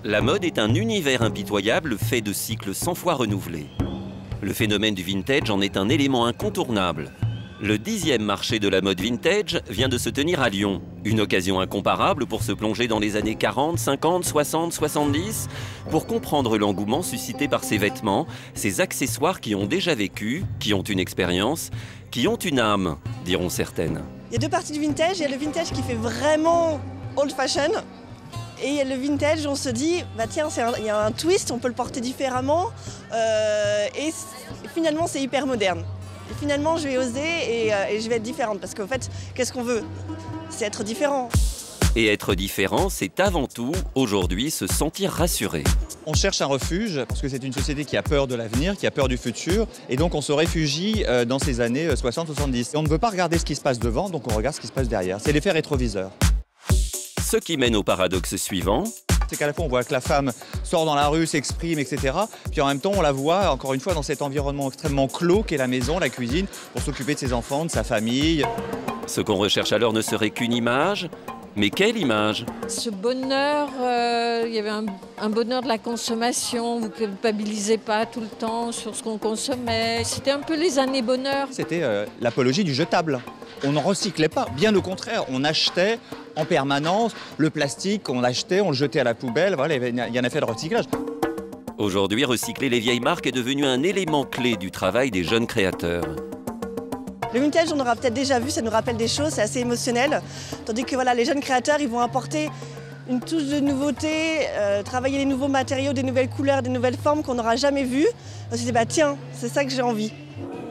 La mode est un univers impitoyable fait de cycles 100 fois renouvelés. Le phénomène du vintage en est un élément incontournable. Le 10e marché de la mode vintage vient de se tenir à Lyon. Une occasion incomparable pour se plonger dans les années 40, 50, 60, 70, pour comprendre l'engouement suscité par ces vêtements, ces accessoires qui ont déjà vécu, qui ont une expérience, qui ont une âme, diront certaines. Il y a deux parties du vintage. Il y a le vintage qui fait vraiment old fashion. Et il y a le vintage, on se dit, bah tiens, il y a un twist, on peut le porter différemment. Et finalement, c'est hyper moderne. Et finalement, je vais oser et je vais être différente. Parce qu'en fait, qu'est-ce qu'on veut? C'est être différent. Et être différent, c'est avant tout, aujourd'hui, se sentir rassuré. On cherche un refuge parce que c'est une société qui a peur de l'avenir, qui a peur du futur. Et donc on se réfugie dans ces années 60-70. Et on ne veut pas regarder ce qui se passe devant, donc on regarde ce qui se passe derrière. C'est l'effet rétroviseur. Ce qui mène au paradoxe suivant. C'est qu'à la fois on voit que la femme sort dans la rue, s'exprime, etc. Puis en même temps on la voit encore une fois dans cet environnement extrêmement clos qu'est la maison, la cuisine, pour s'occuper de ses enfants, de sa famille. Ce qu'on recherche alors ne serait qu'une image. Mais quelle image? Ce bonheur, il y avait un bonheur de la consommation, vous ne culpabilisez pas tout le temps sur ce qu'on consommait. C'était un peu les années bonheur. C'était l'apologie du jetable. On n'en recyclait pas, bien au contraire, on achetait en permanence le plastique, on l'achetait, on le jetait à la poubelle, voilà, il y a un effet de recyclage. Aujourd'hui, recycler les vieilles marques est devenu un élément clé du travail des jeunes créateurs. Le vintage, on aura peut-être déjà vu, ça nous rappelle des choses, c'est assez émotionnel. Tandis que voilà, les jeunes créateurs, ils vont apporter une touche de nouveauté, travailler les nouveaux matériaux, des nouvelles couleurs, des nouvelles formes qu'on n'aura jamais vues. On s'est dit, bah tiens, c'est ça que j'ai envie.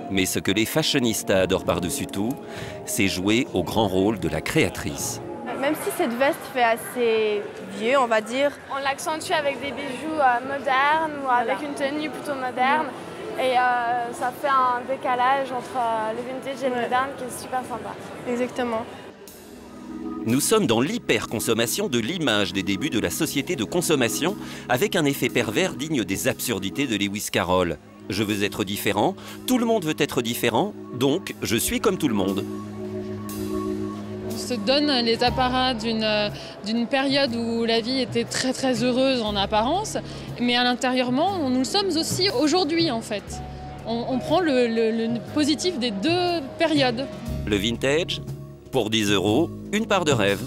Mais ce que les fashionistas adorent par-dessus tout, c'est jouer au grand rôle de la créatrice. Même si cette veste fait assez vieux, on va dire, on l'accentue avec des bijoux modernes ou avec une tenue plutôt moderne. Et ça fait un décalage entre le vintage et le moderne qui est super sympa. Exactement. Nous sommes dans l'hyper-consommation de l'image des débuts de la société de consommation, avec un effet pervers digne des absurdités de Lewis Carroll. Je veux être différent, tout le monde veut être différent, donc je suis comme tout le monde. On se donne les apparats d'une période où la vie était très très heureuse en apparence, mais à l'intérieurement, nous le sommes aussi aujourd'hui en fait. On prend le positif des deux périodes. Le vintage, pour 10 €, une part de rêve.